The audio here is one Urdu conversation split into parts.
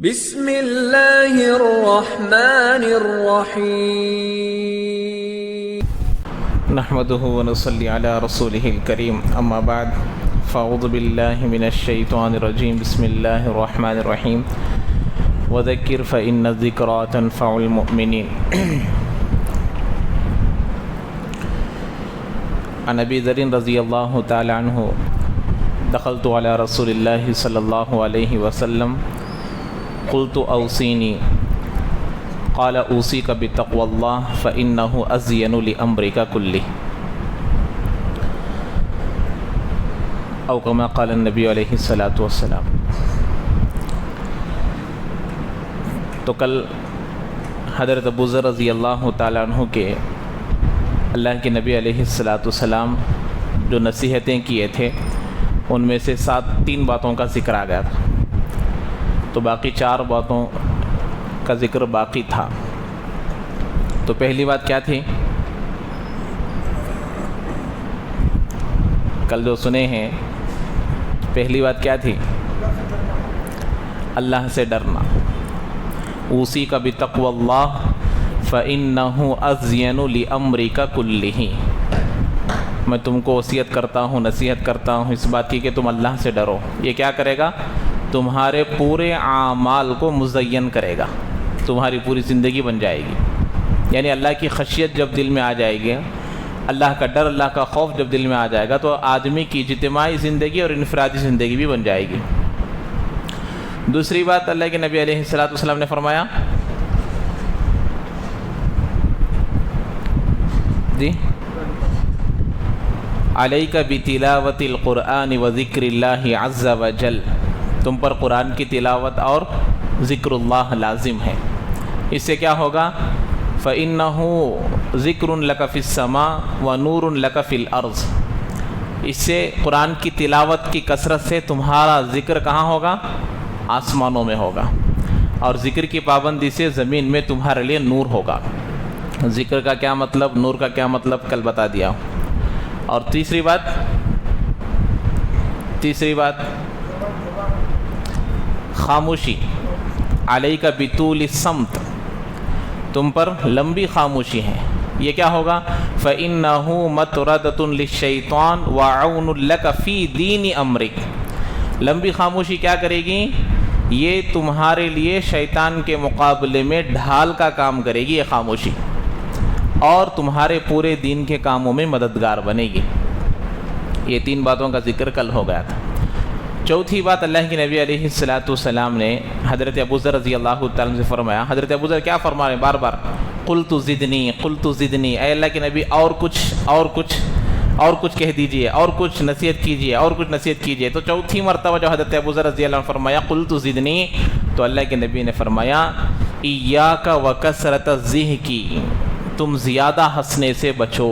بسم اللہ الرحمن الرحیم نحمده ونصلي على رسوله الكريم اما بعد فاعوذ بالله من الشيطان الرجيم بسم الله الرحمن الرحيم وذكر فإن الذكرى تنفع المؤمنين عن ابي ذر رضي الله تعالى عنه دخلت على رسول الله صلى الله عليه وسلم قلت اوصيني قال اوصيك بتقوى الله فإنه أزين لأمرك كله او كما قال النبي علیہ الصلاۃ والسلام۔ تو کل حضرت ابو ذر رضی اللہ تعالیٰ عنہ کے اللہ کے نبی علیہ الصلاۃ والسلام جو نصیحتیں کیے تھے ان میں سے 3 باتوں کا ذکر آ گیا تھا، تو باقی 4 باتوں کا ذکر باقی تھا۔ تو پہلی بات کیا تھی؟ کل جو سنے ہیں، پہلی بات کیا تھی؟ اللہ سے ڈرنا۔ اوصیک بتقوی اللہ فإنہ أزین لأمرک کلہ، میں تم کو وصیت کرتا ہوں، نصیحت کرتا ہوں اس بات کی کہ تم اللہ سے ڈرو۔ یہ کیا کرے گا؟ تمہارے پورے اعمال کو مزین کرے گا، تمہاری پوری زندگی بن جائے گی۔ یعنی اللہ کی خشیت جب دل میں آ جائے گی، اللہ کا ڈر، اللہ کا خوف جب دل میں آ جائے گا، تو آدمی کی اجتماعی زندگی اور انفرادی زندگی بھی بن جائے گی۔ دوسری بات اللہ کے نبی علیہ الصلوۃ والسلام نے فرمایا، جی علیک بتلاوت القرآن وذکر اللہ عز وجل، تم پر قرآن کی تلاوت اور ذکر اللہ لازم ہے۔ اس سے کیا ہوگا؟ فإنہ ذکر لک فی السماء ونور لک فی الارض، اس سے قرآن کی تلاوت کی کثرت سے تمہارا ذکر کہاں ہوگا؟ آسمانوں میں ہوگا، اور ذکر کی پابندی سے زمین میں تمہارے لیے نور ہوگا۔ ذکر کا کیا مطلب، نور کا کیا مطلب کل بتا دیا۔ اور تیسری بات خاموشی، علیک بطول الصمت، تم پر لمبی خاموشی ہے۔ یہ کیا ہوگا؟ فإنہ مطردۃ للشیطان وعون لک فی دین امرک، لمبی خاموشی کیا کرے گی؟ یہ تمہارے لیے شیطان کے مقابلے میں ڈھال کا کام کرے گی یہ خاموشی، اور تمہارے پورے دین کے کاموں میں مددگار بنے گی۔ یہ 3 باتوں کا ذکر کل ہو گیا تھا۔ چوتھی بات اللہ کے نبی علیہ الصلوۃ والسلام نے حضرت ابو ذر رضی اللہ تعالیٰ عنہ سے فرمایا۔ حضرت ابو ذر کیا فرما رہے ہیں؟ بار بار قلت زدنی، اے اللہ کے نبی اور کچھ کہہ دیجئے، اور کچھ نصیحت کیجئے، تو چوتھی مرتبہ جو حضرت ابو ذر رضی اللہ عنہ نے فرمایا قلت زدنی، تو اللہ کے نبی نے فرمایا ایاک وکثرۃ الضحک، تم زیادہ ہنسنے سے بچو،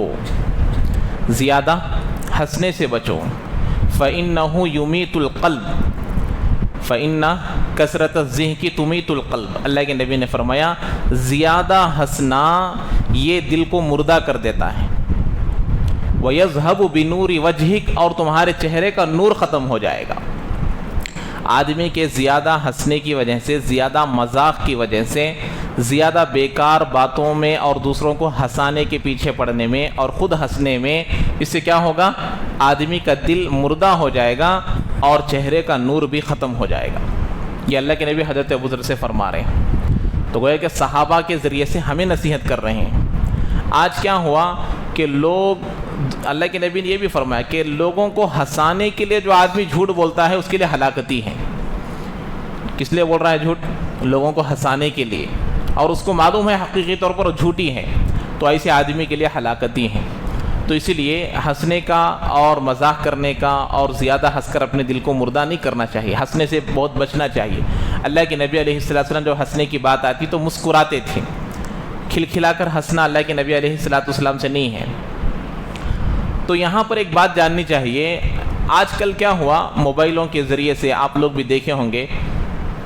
زیادہ ہنسنے سے بچو۔ فإنہ یمیت القلب، فإن کثرت الضحک تمیت القلب، اللہ کے نبی نے فرمایا زیادہ ہنسنا یہ دل کو مردہ کر دیتا ہے۔ وَيَذْهَبُ بِنُورِ وَجْهِكَ، اور تمہارے چہرے کا نور ختم ہو جائے گا۔ آدمی کے زیادہ ہنسنے کی وجہ سے، زیادہ مذاق کی وجہ سے، زیادہ بیکار باتوں میں اور دوسروں کو ہنسانے کے پیچھے پڑنے میں اور خود ہنسنے میں، اس سے کیا ہوگا؟ آدمی کا دل مردہ ہو جائے گا اور چہرے کا نور بھی ختم ہو جائے گا۔ یہ اللہ کے نبی حضرت ابو ذر سے فرما رہے ہیں۔ تو گویا کہ صحابہ کے ذریعے سے ہمیں نصیحت کر رہے ہیں۔ آج کیا ہوا کہ لوگ، اللہ کے نبی نے یہ بھی فرمایا کہ لوگوں کو ہنسانے کے لیے جو آدمی جھوٹ بولتا ہے اس کے لیے ہلاکتی ہے۔ کس لیے بول رہا ہے جھوٹ؟ لوگوں کو ہنسانے کے لیے، اور اس کو معلوم ہے حقیقی طور پر وہ جھوٹی ہے، تو ایسے آدمی کے لیے ہلاکتی ہیں۔ تو اسی لیے ہنسنے کا اور مذاق کرنے کا اور زیادہ ہنس کر اپنے دل کو مردہ نہیں کرنا چاہیے، ہنسنے سے بہت بچنا چاہیے۔ اللہ کے نبی علیہ السلام جو ہنسنے کی بات آتی تو مسکراتے تھے، کھلکھلا کر ہنسنا اللہ کے نبی علیہ السلام سے نہیں ہے۔ تو یہاں پر ایک بات جاننی چاہیے، آج کل کیا ہوا، موبائلوں کے ذریعے سے آپ لوگ بھی دیکھے ہوں گے،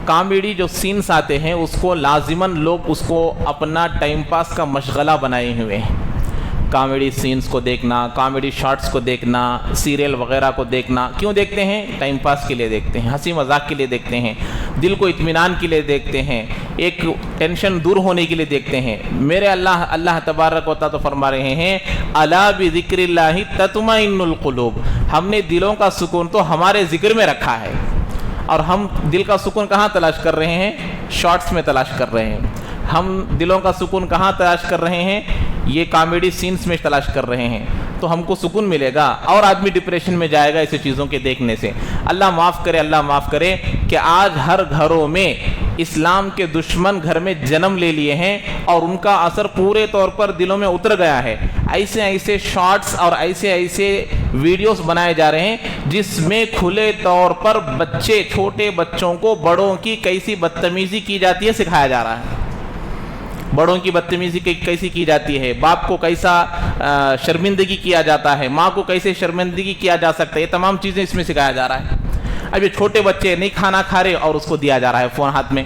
کامیڈی جو سینس آتے ہیں اس کو لازماً لوگ اس کو اپنا ٹائم پاس کا مشغلہ بنائے ہوئے ہیں۔ کامیڈی سینس کو دیکھنا، کامیڈی شارٹس کو دیکھنا، سیریل وغیرہ کو دیکھنا، کیوں دیکھتے ہیں؟ ٹائم پاس کے لیے دیکھتے ہیں، ہنسی مذاق کے لیے دیکھتے ہیں۔ دل کو اطمینان کے لیے دیکھتے ہیں، ایک ٹینشن دور ہونے کے لیے دیکھتے ہیں۔ میرے اللہ تبارک و تعالیٰ تو فرما رہے ہیں الا بذکر اللہ تطمئن القلوب، ہم نے دلوں کا سکون تو ہمارے ذکر میں رکھا ہے۔ اور ہم دل کا سکون کہاں تلاش کر رہے ہیں؟ شارٹس میں تلاش کر رہے ہیں۔ ہم دلوں کا سکون کہاں تلاش کر رہے ہیں؟ یہ کامیڈی سینز میں تلاش کر رہے ہیں، تو ہم کو سکون ملے گا اور آدمی ڈپریشن میں جائے گا ایسی چیزوں کے دیکھنے سے۔ اللہ معاف کرے کہ آج ہر گھروں میں اسلام کے دشمن گھر میں جنم لے لیے ہیں اور ان کا اثر پورے طور پر دلوں میں اتر گیا ہے۔ ایسے شارٹس اور ایسے ویڈیوز بنائے جا رہے ہیں جس میں کھلے طور پر چھوٹے بچوں کو بڑوں کی کیسی بدتمیزی کی جاتی ہے سکھایا جا رہا ہے۔ بڑوں کی بدتمیزی کیسی کی جاتی ہے، باپ کو کیسا شرمندگی کیا جاتا ہے، ماں کو کیسے شرمندگی کیا جا سکتا ہے، یہ تمام چیزیں اس میں سکھایا جا رہا ہے۔ اب یہ چھوٹے بچے نہیں کھانا کھا رہے اور اس کو دیا جا رہا ہے فون ہاتھ میں،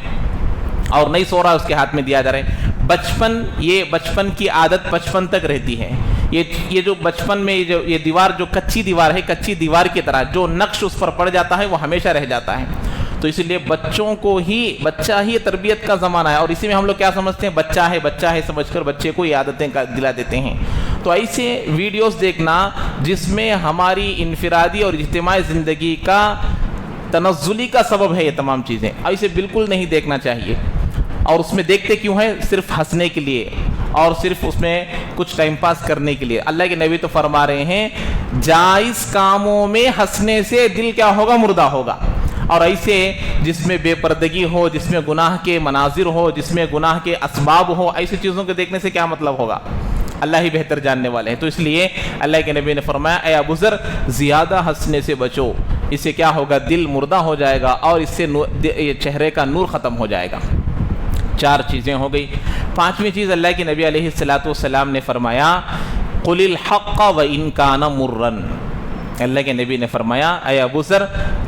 اور نہیں سو رہا اس کے ہاتھ میں دیا جا رہا ہے۔ بچپن کی عادت بچپن تک رہتی ہے۔ یہ جو بچپن میں یہ دیوار جو کچی دیوار کی طرح جو نقش اس پر پڑ جاتا ہے وہ ہمیشہ رہ جاتا ہے۔ تو اس لیے بچہ ہی تربیت کا زمانہ ہے، اور اسی میں ہم لوگ کیا سمجھتے ہیں، بچہ ہے سمجھ کر بچے کو یہ عادتیں دلا دیتے ہیں۔ تو ایسے ویڈیوز دیکھنا جس میں ہماری انفرادی اور اجتماعی زندگی کا تنزلی کا سبب ہے، یہ تمام چیزیں ایسے بالکل نہیں دیکھنا چاہیے۔ اور اس میں دیکھتے کیوں ہیں؟ صرف ہنسنے کے لیے اور صرف اس میں کچھ ٹائم پاس کرنے کے لیے۔ اللہ کے نبی تو فرما رہے ہیں جائز کاموں میں ہنسنے سے دل کیا ہوگا؟ مردہ ہوگا۔ اور ایسے جس میں بے پردگی ہو، جس میں گناہ کے مناظر ہو، جس میں گناہ کے اسباب ہو، ایسی چیزوں کو دیکھنے سے کیا مطلب ہوگا؟ اللہ ہی بہتر جاننے والے ہیں۔ تو اس لیے اللہ کے نبی نے فرمایا اے ابو ذر زیادہ ہنسنے سے بچو، اس سے کیا ہوگا؟ دل مردہ ہو جائے گا اور اس سے چہرے کا نور ختم ہو جائے گا۔ 4 چیزیں ہو گئی۔ 5ویں چیز اللہ کے نبی علیہ الصلوۃ نے فرمایا قل الحق وان کان مرا، اللہ کے نبی نے فرمایا اے ابو ذر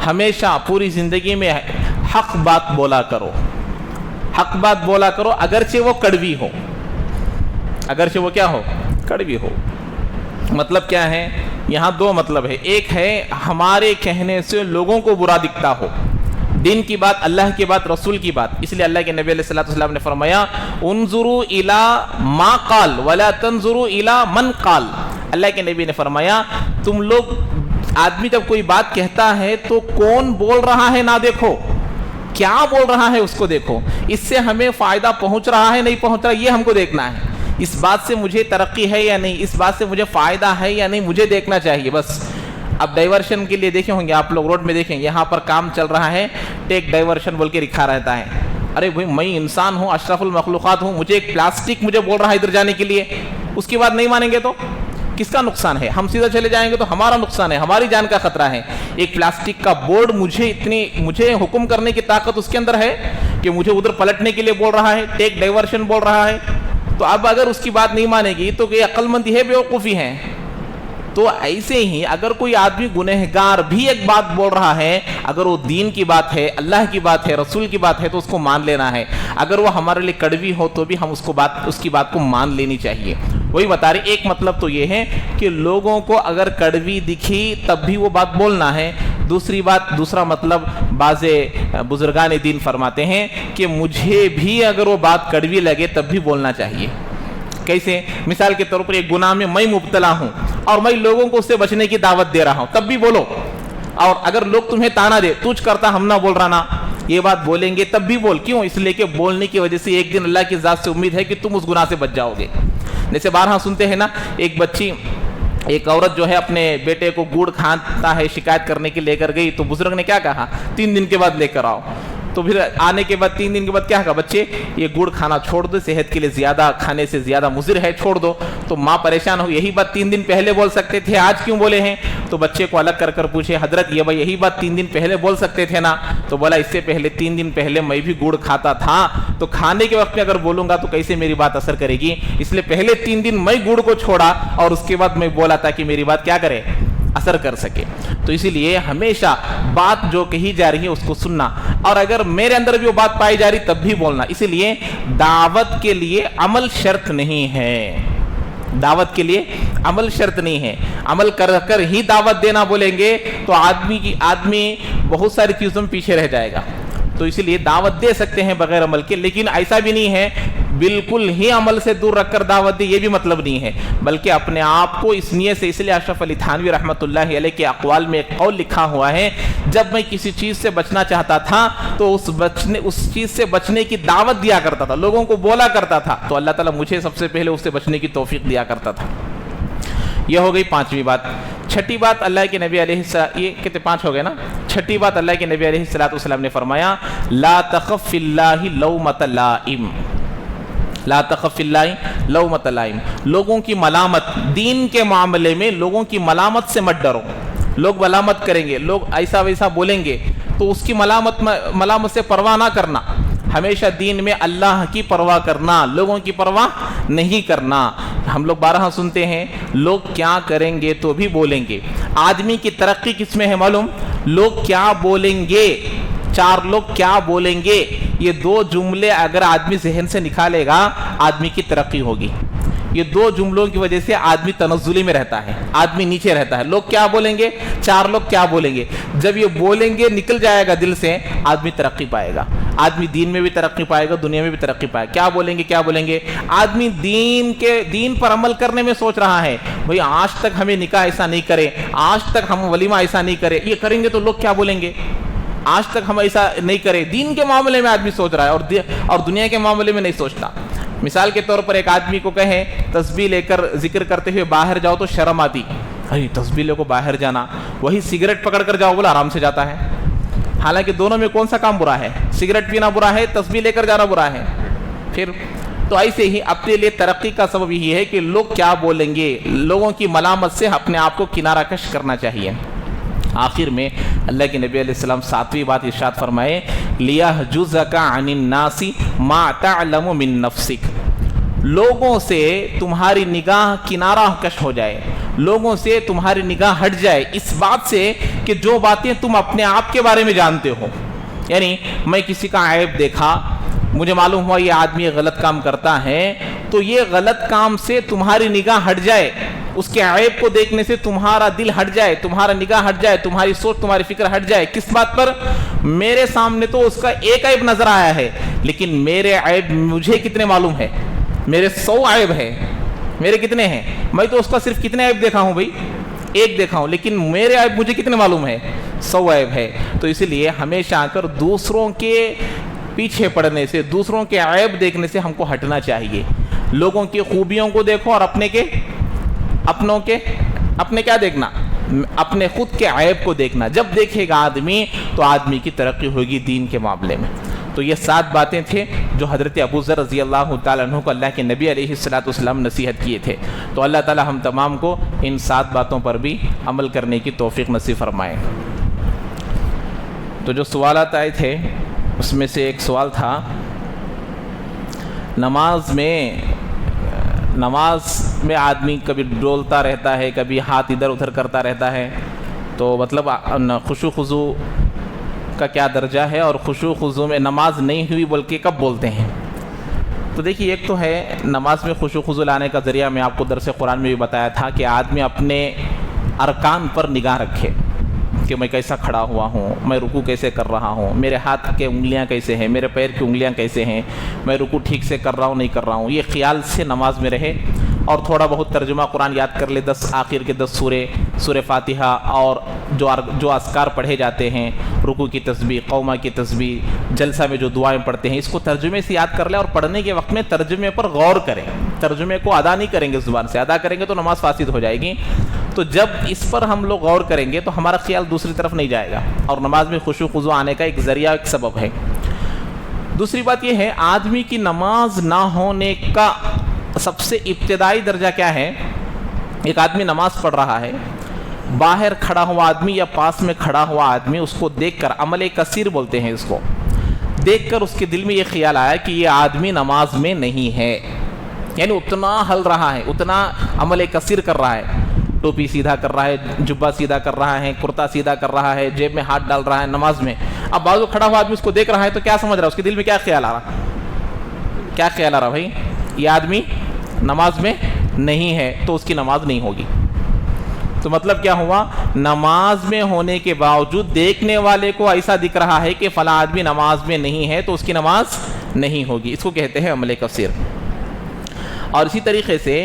ہمیشہ پوری زندگی میں حق بات بولا کرو، حق بات بولا کرو اگرچہ وہ کڑوی ہو، اگرچہ وہ کیا ہو؟ کڑوی ہو۔ مطلب کیا ہے؟ یہاں 2 مطلب ہے۔ ایک ہے ہمارے کہنے سے لوگوں کو برا دکھتا ہو، دین کی بات، اللہ کی بات، رسول کی بات، اس لیے اللہ کے نبی علیہ الصلوۃ والسلام نے فرمایا انظروا الی ما قال ولا تنظروا الی من قال۔ اللہ کے نبی نے فرمایا تم لوگ آدمی جب کوئی بات کہتا ہے تو کون بول رہا ہے نہ دیکھو، کیا بول رہا ہے اس کو دیکھو، اس سے ہمیں فائدہ پہنچ رہا ہے نہیں پہنچ رہا یہ ہم کو دیکھنا ہے، اس بات سے مجھے ترقی ہے یا نہیں، اس بات سے مجھے فائدہ ہے یا نہیں، مجھے دیکھنا چاہیے بس۔ اب ڈائیورشن کے لیے دیکھے ہوں گے آپ لوگ، روڈ میں دیکھیں یہاں پر کام چل رہا ہے، ٹیک ڈائیورشن بول کے لکھا رہتا ہے۔ ارے بھائی میں انسان ہوں، اشرف المخلوقات ہوں، مجھے ایک پلاسٹک مجھے بول رہا ہے ادھر جانے کے لیے، اس کی بات نہیں مانیں گے تو کس کا نقصان ہے؟ ہم سیدھا چلے جائیں گے تو ہمارا نقصان ہے، ہماری جان کا خطرہ ہے۔ ایک پلاسٹک کا بورڈ مجھے حکم کرنے کی طاقت اس کے اندر ہے کہ مجھے ادھر پلٹنے کے لیے بول رہا ہے، ٹیک ڈائیورشن بول رہا ہے، تو اب اگر اس کی بات نہیں مانے گی تو یہ عقل مندی ہے بیوقوفی ہے؟ تو ایسے ہی اگر کوئی آدمی گنہگار بھی ایک بات بول رہا ہے، اگر وہ دین کی بات ہے، اللہ کی بات ہے، رسول کی بات ہے تو اس کو مان لینا ہے، اگر وہ ہمارے لیے کڑوی ہو تو بھی ہم اس کی بات کو مان لینی چاہیے۔ وہی بتا رہے، ایک مطلب تو یہ ہے کہ لوگوں کو اگر کڑوی دکھی تب بھی وہ بات بولنا ہے۔ دوسرا مطلب بعض بزرگان دین فرماتے ہیں کہ مجھے بھی اگر وہ بات کڑوی لگے تب بھی بولنا چاہیے۔ کیسے؟ مثال کے طور پر ایک گناہ میں میں مبتلا ہوں اور میں لوگوں کو اس سے بچنے کی دعوت دے رہا ہوں، تب بھی بولو۔ اور اگر لوگ تمہیں تانا دے تجھ کرتا ہم نہ بول رہا نا، یہ بات بولیں گے تب بھی بول۔ کیوں؟ اس لیے کہ بولنے کی وجہ سے ایک دن اللہ کی ذات سے امید ہے کہ تم اس گناہ سے بچ جاؤ گے۔ جیسے بارہا سنتے ہیں نا، ایک عورت جو ہے اپنے بیٹے کو گڑ کھاتا ہے شکایت کرنے کے لے کر گئی، تو بزرگ نے کیا کہا؟ 3 دن کے بعد لے کر آؤ۔ تو پھر آنے کے بعد 3 دن کے بعد کیا کہا؟ بچے یہ گڑ کھانا چھوڑ دو، صحت کے لیے زیادہ کھانے سے زیادہ مضر ہے، چھوڑ دو۔ تو ماں پریشان ہو، یہی بات 3 دن پہلے بول سکتے تھے، آج کیوں بولے ہیں؟ تو بچے کو الگ کر پوچھے حضرت یہ بھائی یہی بات 3 دن پہلے بول سکتے تھے نا؟ تو بولا اس سے پہلے 3 دن پہلے میں بھی گڑ کھاتا تھا، تو کھانے کے وقت میں اگر بولوں گا تو کیسے میری بات اثر کرے گی؟ اس لیے پہلے 3 دن میں گڑ کو چھوڑا اور اس کے بعد میں بولا تاکہ میری بات کیا کرے؟ اثر کر سکے۔ تو اسی لیے ہمیشہ بات جو کہی جا رہی ہے اس کو سننا، اور اگر میرے اندر بھی وہ بات پائی جا رہی تب بھی بولنا۔ اسی لیے دعوت کے لیے عمل شرط نہیں ہے، دعوت کے لیے عمل شرط نہیں ہے۔ عمل کر ہی دعوت دینا بولیں گے تو آدمی بہت ساری چیزوں میں پیچھے رہ جائے گا۔ تو اسی لیے دعوت دے سکتے ہیں بغیر عمل کے، لیکن ایسا بھی نہیں ہے بالکل ہی عمل سے دور رکھ کر دعوت دی، یہ بھی مطلب نہیں ہے، بلکہ اپنے آپ کو اس نیت سے، اس لیے اشرف علی تھانوی رحمۃ اللہ علیہ کے اقوال میں ایک قول لکھا ہوا ہے، جب میں کسی چیز سے بچنا چاہتا تھا تو اس چیز سے بچنے کی دعوت دیا کرتا تھا، لوگوں کو بولا کرتا تھا، تو اللہ تعالیٰ مجھے سب سے پہلے اس سے بچنے کی توفیق دیا کرتا تھا۔ یہ ہو گئی پانچویں بات۔ چھٹی بات اللہ کے نبی علیہ السلام، یہ کتنے 5 ہو گئے نا؟ چھٹی بات اللہ کے نبی علیہ السلام نے فرمایا لا تخف فی اللہ لومۃ لائم، لا تخف فی اللہ لومۃ لائم، لوگوں کی ملامت، دین کے معاملے میں لوگوں کی ملامت سے مت ڈرو، لوگ ملامت کریں گے، لوگ ایسا ویسا بولیں گے تو اس کی ملامت سے پرواہ نہ کرنا، ہمیشہ دین میں اللہ کی پرواہ کرنا، لوگوں کی پرواہ نہیں کرنا۔ ہم لوگ بارہا سنتے ہیں لوگ کیا کریں گے تو بھی بولیں گے، آدمی کی ترقی کس میں ہے معلوم؟ لوگ کیا بولیں گے، 4 لوگ کیا بولیں گے، یہ 2 جملے اگر آدمی ذہن سے نکالے گا آدمی کی ترقی ہوگی۔ یہ 2 جملوں کی وجہ سے آدمی تنزلی میں رہتا ہے، آدمی نیچے رہتا ہے۔ لوگ کیا بولیں گے، 4 لوگ کیا بولیں گے، جب یہ بولیں گے نکل جائے گا دل سے، آدمی ترقی پائے گا، آدمی دین میں بھی ترقی پائے گا، دنیا میں بھی ترقی پائے گا۔ کیا بولیں گے، کیا بولیں گے، آدمی دین پر عمل کرنے میں سوچ رہا ہے، بھئی آج تک ہمیں نکاح ایسا نہیں کرے، آج تک ہم ولیمہ ایسا نہیں کرے، یہ کریں گے تو لوگ کیا بولیں گے، آج تک ہم ایسا نہیں کرے، دین کے معاملے میں آدمی سوچ رہا ہے اور دنیا کے معاملے میں نہیں سوچتا۔ مثال کے طور پر ایک آدمی کو کہیں تسبیح لے کر ذکر کرتے ہوئے باہر جاؤ تو شرم آتی، ارے تسبیح لے کو باہر جانا، وہی سگریٹ پکڑ کر جاؤ بولا آرام سے جاتا ہے، حالانکہ دونوں میں کون سا کام برا ہے، سگریٹ پینا برا ہے، تسبیح لے کر جانا برا ہے۔ پھر تو ایسے ہی اپنے لیے ترقی کا سبب یہی ہے کہ لوگ کیا بولیں گے، لوگوں کی ملامت سے اپنے آپ کو کنارہ کش کرنا چاہیے۔ آخر میں اللہ کے نبی علیہ السلام 7ویں بات ارشاد فرمائے لِيَحْجُزَكَ عَنِ النَّاسِ مَا تَعْلَمُ مِن نَفْسِكَ، لوگوں سے تمہاری نگاہ کنارہ کش ہو جائے، لوگوں سے تمہاری نگاہ ہٹ جائے اس بات سے کہ جو باتیں تم اپنے آپ کے بارے میں جانتے ہو، یعنی میں کسی کا عیب دیکھا، مجھے معلوم ہوا یہ آدمی غلط کام کرتا ہے، تو یہ غلط کام سے تمہاری نگاہ ہٹ جائے، اس کے عیب کو دیکھنے سے تمہارا دل ہٹ جائے، تمہارا نگاہ ہٹ جائے، تمہاری سوچ تمہاری فکر ہٹ جائے۔ کس بات پر؟ میرے سامنے تو اس کا ایک عیب نظر آیا ہے، لیکن میرے عیب مجھے کتنے معلوم ہے، میرے 100 عیب ہے، میرے کتنے ہیں، میں تو اس کا صرف کتنے عیب دیکھا ہوں بھائی، ایک دیکھا ہوں، لیکن میرے عیب مجھے کتنے معلوم ہے، 100 عیب ہے۔ تو اسی لیے ہمیشہ آ کر دوسروں کے پیچھے پڑنے سے، دوسروں کے عیب دیکھنے سے ہم کو ہٹنا چاہیے، لوگوں کی خوبیوں کو دیکھو اور اپنے کیا دیکھنا، اپنے خود کے عیب کو دیکھنا، جب دیکھے گا آدمی تو آدمی کی ترقی ہوگی دین کے معاملے میں۔ تو یہ 7 باتیں تھے جو حضرت ابو ذر رضی اللہ تعالیٰ عنہ کو اللہ کے نبی علیہ السلام نصیحت کیے تھے۔ تو اللہ تعالیٰ ہم تمام کو ان 7 باتوں پر بھی عمل کرنے کی توفیق نصیب فرمائے۔ تو جو سوالات آئے تھے اس میں سے ایک سوال تھا، نماز میں آدمی کبھی ڈولتا رہتا ہے، کبھی ہاتھ ادھر ادھر کرتا رہتا ہے، تو مطلب خشوع خضوع کا کیا درجہ ہے، اور خشوع خضوع میں نماز نہیں ہوئی بلکہ کب بولتے ہیں؟ تو دیکھیے، ایک تو ہے نماز میں خشوع خضوع لانے کا ذریعہ، میں آپ کو درس قرآن میں بھی بتایا تھا کہ آدمی اپنے ارکان پر نگاہ رکھے کہ میں کیسا کھڑا ہوا ہوں، میں رکوع کیسے کر رہا ہوں، میرے ہاتھ کے انگلیاں کیسے ہیں، میرے پیر کی انگلیاں کیسے ہیں، میں رکوع ٹھیک سے کر رہا ہوں نہیں کر رہا ہوں، یہ خیال سے نماز میں رہے، اور تھوڑا بہت ترجمہ قرآن یاد کر لے، 10 آخر کے 10 سورہ فاتحہ، اور جو اذکار پڑھے جاتے ہیں، رکوع کی تسبیح، قومہ کی تسبیح، جلسہ میں جو دعائیں پڑھتے ہیں، اس کو ترجمے سے یاد کر لے، اور پڑھنے کے وقت میں ترجمے پر غور کریں، ترجمے کو ادا نہیں کریں گے، زبان سے ادا کریں گے تو نماز فاسد ہو جائے گی۔ تو جب اس پر ہم لوگ غور کریں گے تو ہمارا خیال دوسری طرف نہیں جائے گا، اور نماز میں خشوع خضوع آنے کا ایک ذریعہ، ایک سبب ہے۔ دوسری بات یہ ہے، آدمی کی نماز نہ ہونے کا سب سے ابتدائی درجہ کیا ہے؟ ایک آدمی نماز پڑھ رہا ہے، باہر کھڑا ہوا آدمی یا پاس میں کھڑا ہوا آدمی اس کو دیکھ کر، عمل کثیر بولتے ہیں اس کو، دیکھ کر اس کے دل میں یہ خیال آیا کہ یہ آدمی نماز میں نہیں ہے، یعنی اتنا ہل رہا ہے، اتنا عمل کثیر کر رہا ہے، ٹوپی سیدھا کر رہا ہے، جبہ سیدھا کر رہا ہے، کرتا سیدھا کر رہا ہے، جیب میں ہاتھ ڈال رہا ہے نماز میں۔ اب بازو کھڑا ہوا آدمی اس کو دیکھ رہا ہے تو کیا سمجھ رہا ہے، اس کے دل میں کیا خیال آ رہا، کیا خیال آ رہا بھائی؟ یہ آدمی نماز میں نہیں ہے، تو اس کی نماز نہیں ہوگی۔ تو مطلب کیا ہوا؟ نماز میں ہونے کے باوجود دیکھنے والے کو ایسا دکھ رہا ہے کہ فلاں آدمی نماز میں نہیں ہے تو اس کی نماز نہیں ہوگی. اس کو کہتے ہیں عمل کثیر. اور اسی طریقے سے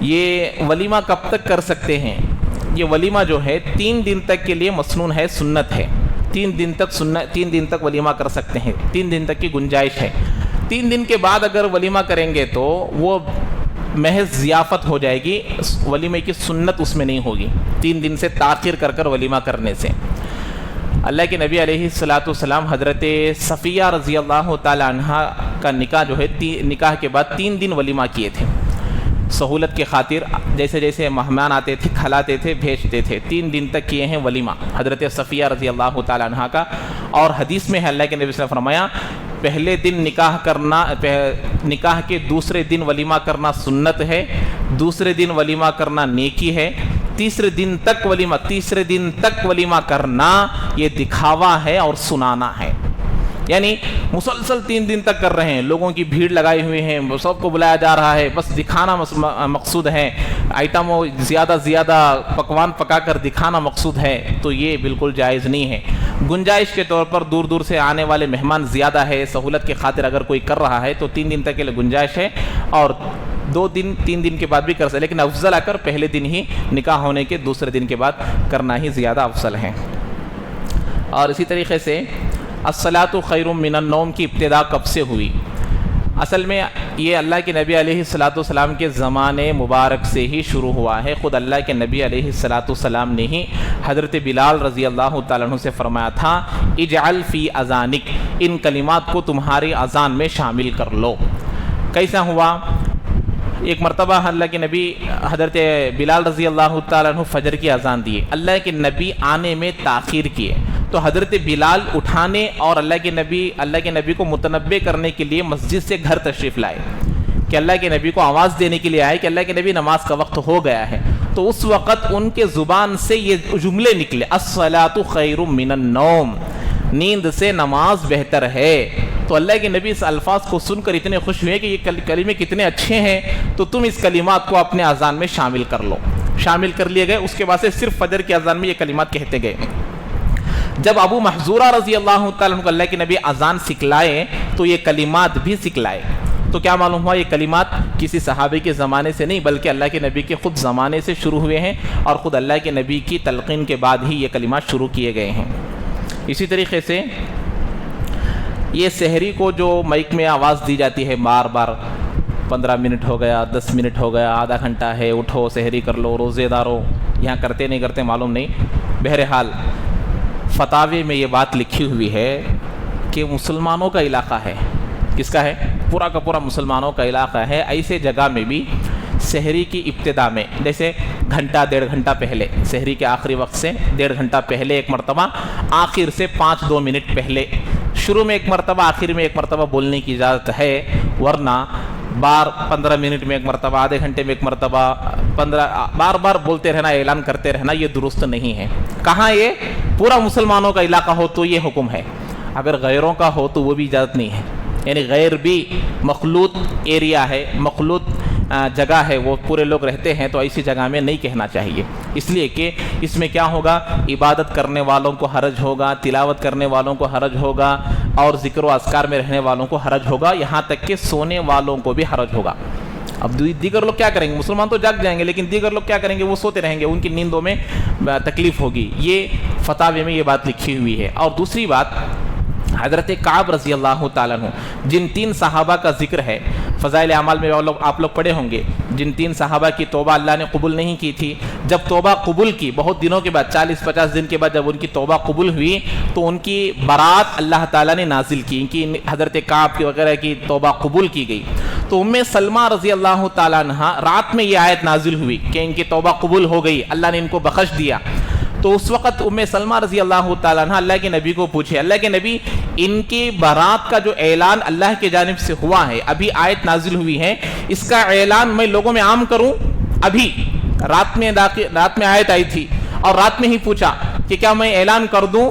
یہ ولیمہ کب تک کر سکتے ہیں؟ یہ ولیمہ جو ہے 3 دن تک کے لیے مسنون ہے، سنت ہے. 3 دن تک ولیمہ کر سکتے ہیں، 3 دن تک کی گنجائش ہے. 3 دن کے بعد اگر ولیمہ کریں گے تو وہ محض ضیافت ہو جائے گی، ولیمے کی سنت اس میں نہیں ہوگی. 3 دن سے تاخیر کر ولیمہ کرنے سے. اللہ کے نبی علیہ الصلاۃ والسلام حضرت صفیہ رضی اللہ تعالی عنہ کا نکاح جو ہے نکاح کے بعد 3 دن ولیمہ کیے تھے سہولت کی خاطر. جیسے جیسے مہمان آتے تھے کھلاتے تھے بھیجتے تھے. 3 دن تک کیے ہیں ولیمہ حضرت صفیہ رضی اللہ تعالی عنہ کا. اور حدیث میں ہے اللہ کے نبی صلی اللہ علیہ وسلم فرمایا پہلے دن نکاح کرنا، نکاح کے دوسرے دن ولیمہ کرنا سنت ہے، دوسرے دن ولیمہ کرنا نیکی ہے، تیسرے دن تک ولیمہ کرنا یہ دکھاوا ہے اور سنانا ہے. یعنی مسلسل 3 دن تک کر رہے ہیں، لوگوں کی بھیڑ لگائی ہوئی ہیں، سب کو بلایا جا رہا ہے، بس دکھانا مقصود ہے، آئٹموں زیادہ پکوان پکا کر دکھانا مقصود ہے، تو یہ بالکل جائز نہیں ہے. گنجائش کے طور پر دور سے آنے والے مہمان زیادہ ہے، سہولت کی خاطر اگر کوئی کر رہا ہے تو 3 دن تک کے لیے گنجائش ہے، اور 3 دن کے بعد بھی کر سکتے، لیکن افضل آ کر پہلے دن ہی نکاح ہونے کے دوسرے دن کے بعد کرنا ہی زیادہ افضل ہے. اور اسی طریقے سے الصلاۃ خیر من النوم کی ابتدا کب سے ہوئی؟ اصل میں یہ اللہ کے نبی علیہ الصلاۃ والسلام کے زمانے مبارک سے ہی شروع ہوا ہے. خود اللہ کے نبی علیہ الصلاۃ والسلام نے ہی حضرت بلال رضی اللہ تعالیٰ عنہ سے فرمایا تھا اجعل فی اذانک، ان کلمات کو تمہاری اذان میں شامل کر لو. کیسا ہوا؟ ایک مرتبہ اللہ کے نبی حضرت بلال رضی اللہ تعالیٰ عنہ فجر کی اذان دیے، اللہ کے نبی آنے میں تاخیر کیے، تو حضرت بلال اٹھانے اور اللہ کے نبی کو متنبہ کرنے کے لیے مسجد سے گھر تشریف لائے کہ اللہ کے نبی کو آواز دینے کے لیے آئے کہ اللہ کے نبی نماز کا وقت ہو گیا ہے. تو اس وقت ان کے زبان سے یہ جملے نکلے الصلاۃ خیر من النوم، نیند سے نماز بہتر ہے. تو اللہ کے نبی اس الفاظ کو سن کر اتنے خوش ہوئے کہ یہ کلمے کتنے اچھے ہیں، تو تم اس کلمات کو اپنے اذان میں شامل کر لو. شامل کر لیے گئے. اس کے بعد سے صرف فجر کی اذان میں یہ کلمات کہتے گئے. جب ابو محذورہ رضی اللہ تعالیٰ عنہ کو اللہ کے نبی اذان سکھلائے تو یہ کلمات بھی سکھلائے. تو کیا معلوم ہوا؟ یہ کلمات کسی صحابی کے زمانے سے نہیں بلکہ اللہ کے نبی کے خود زمانے سے شروع ہوئے ہیں، اور خود اللہ کے نبی کی تلقین کے بعد ہی یہ کلمات شروع کیے گئے ہیں. اسی طریقے سے یہ سحری کو جو مائک میں آواز دی جاتی ہے بار بار، 15 منٹ ہو گیا، 10 منٹ ہو گیا، آدھا گھنٹہ ہے، اٹھو سحری کر لو، روزے دارو، یہاں کرتے نہیں کرتے معلوم نہیں. بہرحال فتاوی میں یہ بات لکھی ہوئی ہے کہ مسلمانوں کا علاقہ ہے. کس کا ہے؟ پورا کا پورا مسلمانوں کا علاقہ ہے. ایسے جگہ میں بھی سحری کی ابتدا میں، جیسے گھنٹہ 1.5 گھنٹہ پہلے، سحری کے آخری وقت سے 1.5 گھنٹہ پہلے ایک مرتبہ، آخر سے 5-2 منٹ پہلے، شروع میں ایک مرتبہ، آخر میں ایک مرتبہ بولنے کی اجازت ہے. ورنہ 15 منٹ میں ایک مرتبہ، آدھے گھنٹے میں ایک مرتبہ، بار بار بولتے رہنا، اعلان کرتے رہنا، یہ درست نہیں ہے. کہاں یہ پورا مسلمانوں کا علاقہ ہو تو یہ حکم ہے، اگر غیروں کا ہو تو وہ بھی اجازت نہیں ہے. یعنی غیر بھی مخلوط ایریا ہے، مخلوط جگہ ہے، وہ پورے لوگ رہتے ہیں، تو ایسی جگہ میں نہیں کہنا چاہیے. اس لیے کہ اس میں کیا ہوگا؟ عبادت کرنے والوں کو حرج ہوگا، تلاوت کرنے والوں کو حرج ہوگا، اور ذکر و اذکار میں رہنے والوں کو حرج ہوگا، یہاں تک کہ سونے والوں کو بھی حرج ہوگا. اب دیگر لوگ کیا کریں گے؟ مسلمان تو جاگ جائیں گے، لیکن دیگر لوگ کیا کریں گے؟ وہ سوتے رہیں گے، ان کی نیندوں میں تکلیف ہوگی. یہ فتاوی میں یہ بات لکھی ہوئی ہے. اور دوسری بات، حضرت کعب رضی اللہ تعالیٰ عنہ، جن 3 صحابہ کا ذکر ہے فضائل اعمال میں، آپ لوگ پڑھے ہوں گے، جن 3 صحابہ کی توبہ اللہ نے قبول نہیں کی تھی. جب توبہ قبول کی بہت دنوں کے بعد، 40-50 دن کے بعد جب ان کی توبہ قبول ہوئی تو ان کی برات اللہ تعالیٰ نے نازل کی، ان کی حضرت کعب کی وغیرہ کی توبہ قبول کی گئی. تو ام سلمہ رضی اللہ تعالیٰ عنہ رات میں یہ آیت نازل ہوئی کہ ان کی توبہ قبول ہو گئی، اللہ نے ان کو بخش دیا. تو اس وقت ام سلمہ رضی اللہ تعالیٰ عنہ اللہ کے نبی کو پوچھے، اللہ کے نبی، ان کی برات کا جو اعلان اللہ کی جانب سے ہوا ہے، ابھی آیت نازل ہوئی ہے، اس کا اعلان میں لوگوں میں عام کروں؟ ابھی رات میں آیت آئی تھی اور رات میں ہی پوچھا کہ کیا میں اعلان کر دوں؟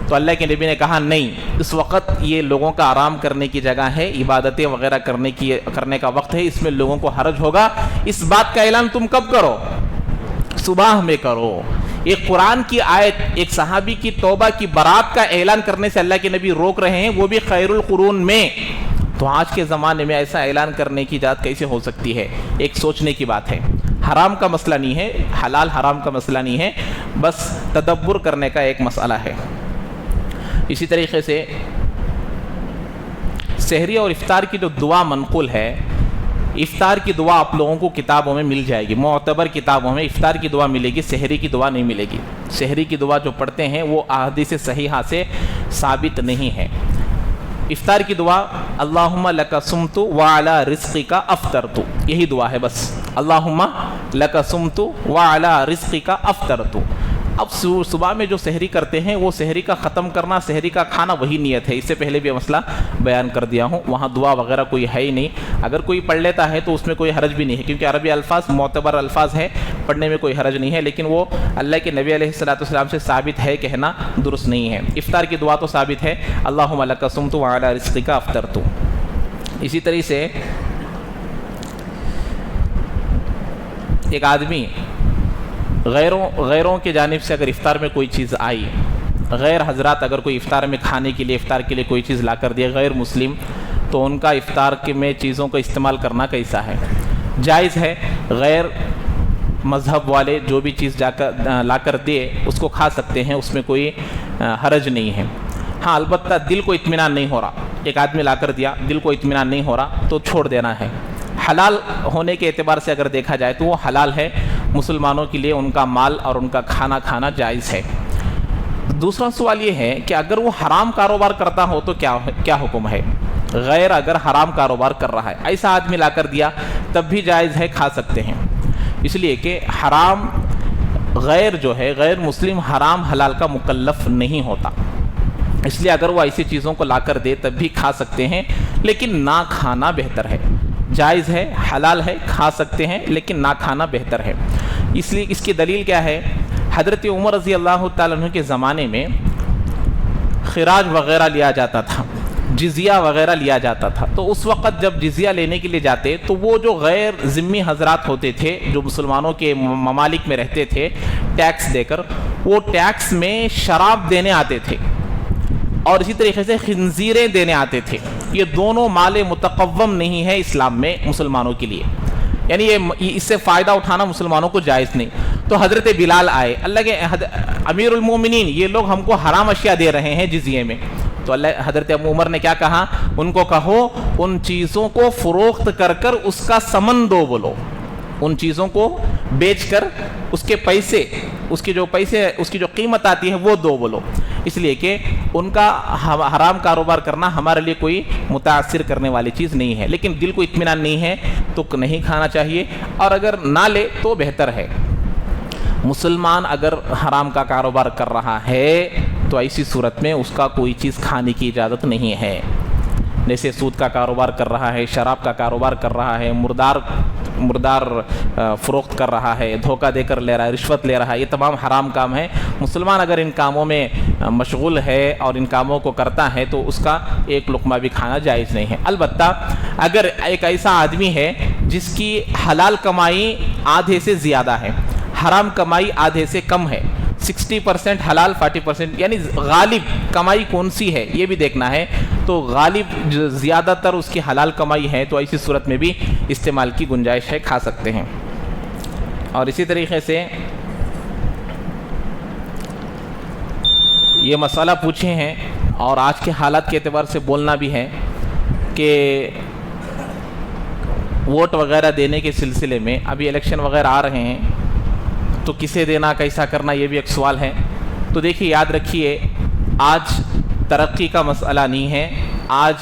تو اللہ کے نبی نے کہا نہیں، اس وقت یہ لوگوں کا آرام کرنے کی جگہ ہے، عبادتیں وغیرہ کرنے کا وقت ہے، اس میں لوگوں کو حرج ہوگا، اس بات کا اعلان تم کب کرو؟ صبح میں کرو. ایک قرآن کی آیت, ایک صحابی کی توبہ کی برات کا اعلان کرنے سے اللہ کے نبی روک رہے ہیں, وہ بھی خیر القرون میں. تو آج کے زمانے میں ایسا اعلان کرنے کی اجازت کیسے ہو سکتی ہے؟ ایک سوچنے کی بات ہے. حرام کا مسئلہ نہیں ہے, حلال حرام کا مسئلہ نہیں ہے, بس تدبر کرنے کا ایک مسئلہ ہے. اسی طریقے سے سحری اور افطار کی جو دعا منقول ہے, افطار کی دعا آپ لوگوں کو کتابوں میں مل جائے گی, معتبر کتابوں میں افطار کی دعا ملے گی, سحری کی دعا نہیں ملے گی. سحری کی دعا جو پڑھتے ہیں وہ احادیث صحیحہ سے ثابت نہیں ہے. افطار کی دعا اللہم لک صمت وعلی رزقک افطرت, یہی دعا ہے بس. اللہم لک صمت وعلی رزقک افطرت. اب صبح میں جو سحری کرتے ہیں وہ سحری کا ختم کرنا, سحری کا کھانا وہی نیت ہے. اس سے پہلے بھی مسئلہ بیان کر دیا ہوں, وہاں دعا وغیرہ کوئی ہے ہی نہیں. اگر کوئی پڑھ لیتا ہے تو اس میں کوئی حرج بھی نہیں ہے, کیونکہ عربی الفاظ معتبر الفاظ ہیں, پڑھنے میں کوئی حرج نہیں ہے. لیکن وہ اللہ کے نبی علیہ الصلوۃ والسلام سے ثابت ہے, کہنا درست نہیں ہے. افطار کی دعا تو ثابت ہے, اللہم لک صمت وعلی رزقک افطرت. اسی طریقے سے ایک آدمی غیروں کے جانب سے اگر افطار میں کوئی چیز آئی, غیر حضرات اگر کوئی افطار میں کھانے کے لیے, افطار کے لیے کوئی چیز لا کر دیا, غیر مسلم, تو ان کا افطار میں چیزوں کا استعمال کرنا کیسا ہے؟ جائز ہے. غیر مذہب والے جو بھی چیز لا کر دے اس کو کھا سکتے ہیں, اس میں کوئی حرج نہیں ہے. ہاں البتہ دل کو اطمینان نہیں ہو رہا, ایک آدمی لا کر دیا, دل کو اطمینان نہیں ہو رہا تو چھوڑ دینا ہے. حلال ہونے کے اعتبار سے اگر دیکھا جائے تو وہ حلال ہے, مسلمانوں کے لیے ان کا مال اور ان کا کھانا کھانا جائز ہے. دوسرا سوال یہ ہے کہ اگر وہ حرام کاروبار کرتا ہو تو کیا حکم ہے؟ غیر اگر حرام کاروبار کر رہا ہے, ایسا آدمی لا کر دیا تب بھی جائز ہے, کھا سکتے ہیں. اس لیے کہ حرام غیر جو ہے, غیر مسلم حرام حلال کا مکلف نہیں ہوتا. اس لیے اگر وہ ایسی چیزوں کو لا کر دے تب بھی کھا سکتے ہیں, لیکن نہ کھانا بہتر ہے. جائز ہے, حلال ہے, کھا سکتے ہیں, لیکن نہ کھانا بہتر ہے. اس لیے اس کی دلیل کیا ہے؟ حضرت عمر رضی اللہ تعالیٰ عنہ کے زمانے میں خراج وغیرہ لیا جاتا تھا, جزیہ وغیرہ لیا جاتا تھا. تو اس وقت جب جزیہ لینے کے لیے جاتے تو وہ جو غیر ذمی حضرات ہوتے تھے, جو مسلمانوں کے ممالک میں رہتے تھے, ٹیکس دے کر, وہ ٹیکس میں شراب دینے آتے تھے اور اسی طریقے سے خنزیریں دینے آتے تھے. یہ دونوں مال متقوم نہیں ہے اسلام میں مسلمانوں کے لیے, یعنی اس سے فائدہ اٹھانا مسلمانوں کو جائز نہیں. تو حضرت بلال آئے, اللہ کے امیر المومنین, یہ لوگ ہم کو حرام اشیاء دے رہے ہیں جزیے میں. تو حضرت ابو عمر نے کیا کہا, ان کو کہو ان چیزوں کو فروخت کر کر اس کا ثمن دو. بولو ان چیزوں کو بیچ کر اس کے پیسے, اس کی جو قیمت آتی ہے وہ دو. بولو اس لیے کہ ان کا حرام کاروبار کرنا ہمارے لیے کوئی متاثر کرنے والی چیز نہیں ہے. لیکن دل کو اطمینان نہیں ہے تو نہیں کھانا چاہیے, اور اگر نہ لے تو بہتر ہے. مسلمان اگر حرام کا کاروبار کر رہا ہے تو ایسی صورت میں اس کا کوئی چیز کھانے کی اجازت نہیں ہے. جیسے سود کا کاروبار کر رہا ہے, شراب کا کاروبار کر رہا ہے, مردار فروخت کر رہا ہے, دھوکہ دے کر لے رہا ہے, رشوت لے رہا ہے, یہ تمام حرام کام ہے. مسلمان اگر ان کاموں میں مشغول ہے اور ان کاموں کو کرتا ہے تو اس کا ایک لقمہ بھی کھانا جائز نہیں ہے. البتہ اگر ایک ایسا آدمی ہے جس کی حلال کمائی آدھے سے زیادہ ہے, حرام کمائی آدھے سے کم ہے, 60% حلال 40%, یعنی غالب کمائی کون سی ہے یہ بھی دیکھنا ہے. تو غالب زیادہ تر اس کی حلال کمائی ہے تو ایسی صورت میں بھی استعمال کی گنجائش ہے, کھا سکتے ہیں. اور اسی طریقے سے یہ مسئلہ پوچھے ہیں اور آج کے حالات کے اعتبار سے بولنا بھی ہے کہ ووٹ وغیرہ دینے کے سلسلے میں ابھی الیکشن وغیرہ آ رہے ہیں تو کسے دینا, کیسا کرنا, یہ بھی ایک سوال ہے. تو دیکھیے یاد رکھیے, آج ترقی کا مسئلہ نہیں ہے, آج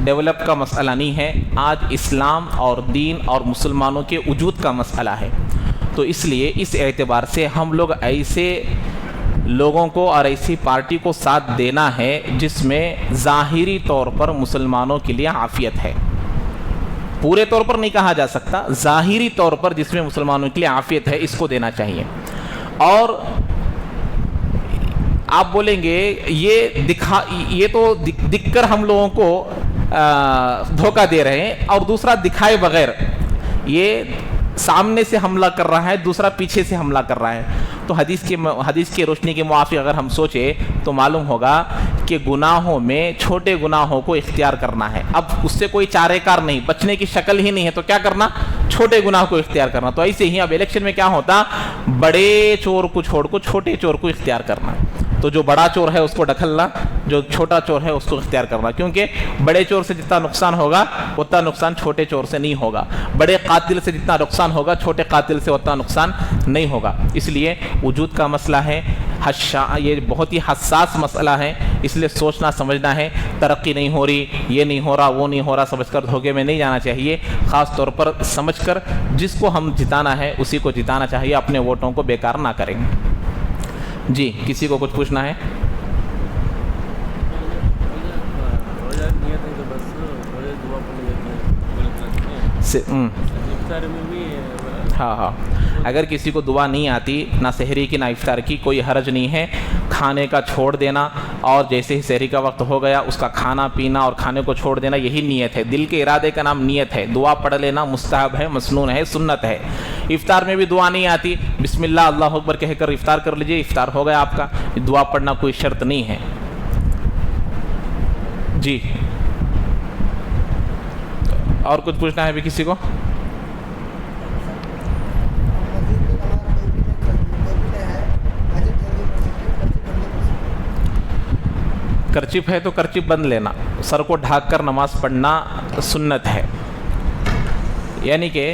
ڈیولپ کا مسئلہ نہیں ہے, آج اسلام اور دین اور مسلمانوں کے وجود کا مسئلہ ہے. تو اس لیے اس اعتبار سے ہم لوگ ایسے لوگوں کو اور ایسی پارٹی کو ساتھ دینا ہے جس میں ظاہری طور پر مسلمانوں کے لیے عافیت ہے. پورے طور پر نہیں کہا جا سکتا, ظاہری طور پر جس میں مسلمانوں کے لیے عافیت ہے اس کو دینا چاہیے. اور آپ بولیں گے یہ تو دکھ کر ہم لوگوں کو دھوکہ دے رہے ہیں, اور دوسرا دکھائے بغیر, یہ سامنے سے حملہ کر رہا ہے، دوسرا پیچھے سے حملہ کر رہا ہے، تو حدیث کی روشنی کے موافق اگر ہم سوچیں تو معلوم ہوگا کہ گناہوں میں چھوٹے گناہوں کو اختیار کرنا ہے. اب اس سے کوئی چارے کار نہیں، بچنے کی شکل ہی نہیں ہے، تو کیا کرنا؟ چھوٹے گناہ کو اختیار کرنا. تو ایسے ہی اب الیکشن میں کیا ہوتا؟ بڑے چور کو چھوڑ کو چھوٹے چور کو اختیار کرنا. تو جو بڑا چور ہے اس کو ڈھکلنا، جو چھوٹا چور ہے اس کو اختیار کرنا، کیونکہ بڑے چور سے جتنا نقصان ہوگا اتنا نقصان چھوٹے چور سے نہیں ہوگا، بڑے قاتل سے جتنا نقصان ہوگا چھوٹے قاتل سے اتنا نقصان نہیں ہوگا. اس لیے وجود کا مسئلہ ہے، یہ بہت ہی حساس مسئلہ ہے، اس لیے سوچنا سمجھنا ہے. ترقی نہیں ہو رہی، یہ نہیں ہو رہا، وہ نہیں ہو رہا سمجھ کر دھوکے میں نہیں جانا چاہیے. خاص طور پر سمجھ کر جس کو ہم جتانا ہے اسی کو جتانا چاہیے، اپنے ووٹوں کو بیکار نہ کریں. جی کسی کو کچھ پوچھنا ہے؟ ہاں اگر کسی کو دعا نہیں آتی، نہ سحری کی نہ افطار کی، کوئی حرج نہیں ہے. کھانے کا چھوڑ دینا اور جیسے ہی سحری کا وقت ہو گیا اس کا کھانا پینا اور کھانے کو چھوڑ دینا، یہی نیت ہے. دل کے ارادے کا نام نیت ہے. دعا پڑھ لینا مستحب ہے، مسنون ہے، سنت ہے. افطار میں بھی دعا نہیں آتی، بسم اللہ اللہ اکبر کہہ کر افطار کر لیجئے، افطار ہو گیا آپ کا. دعا پڑھنا کوئی شرط نہیں ہے. جی اور کچھ پوچھنا ہے ابھی کسی کو؟ کرچپ ہے تو کرچپ بند لینا، سر کو ڈھانک کر نماز پڑھنا سنت ہے. یعنی کہ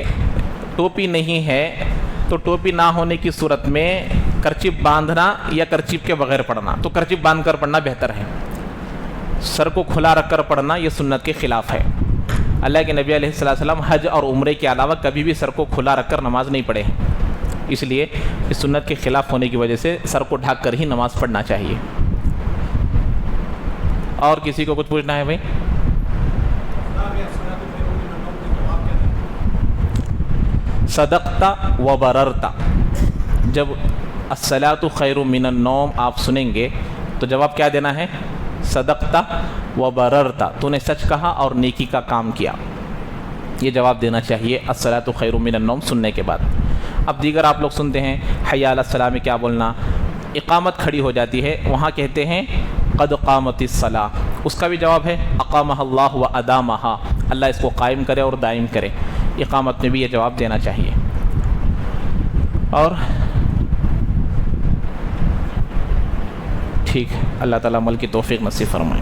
ٹوپی نہیں ہے تو ٹوپی نہ ہونے کی صورت میں کرچپ باندھنا یا کرچپ کے بغیر پڑھنا، تو کرچپ باندھ کر پڑھنا بہتر ہے. سر کو کھلا رکھ کر پڑھنا یہ سنت کے خلاف ہے. اللہ کے نبی علیہ السلام حج اور عمرے کے علاوہ کبھی بھی سر کو کھلا رکھ کر نماز نہیں پڑھے ہیں. اس لیے اس سنت کے خلاف ہونے کی وجہ سے سر کو ڈھانک کر ہی نماز پڑھنا چاہیے. اور کسی کو کچھ پوچھنا ہے بھائی؟ صدقتا و بررتا، جب الصلاۃ خیر من النوم آپ سنیں گے تو جواب کیا دینا ہے؟ صدقتا و بررتا، تو نے سچ کہا اور نیکی کا کام کیا، یہ جواب دینا چاہیے الصلاۃ خیر من النوم سننے کے بعد. اب دیگر آپ لوگ سنتے ہیں حی علی الصلاۃ میں کیا بولنا؟ اقامت کھڑی ہو جاتی ہے، وہاں کہتے ہیں قد قامت الصلاۃ، اس کا بھی جواب ہے اقامہ اللہ و ادامہا، اللہ اس کو قائم کرے اور دائم کرے. اقامت میں بھی یہ جواب دینا چاہیے. اور ٹھیک، اللہ تعالیٰ عمل کی توفیق نصیب فرمائے.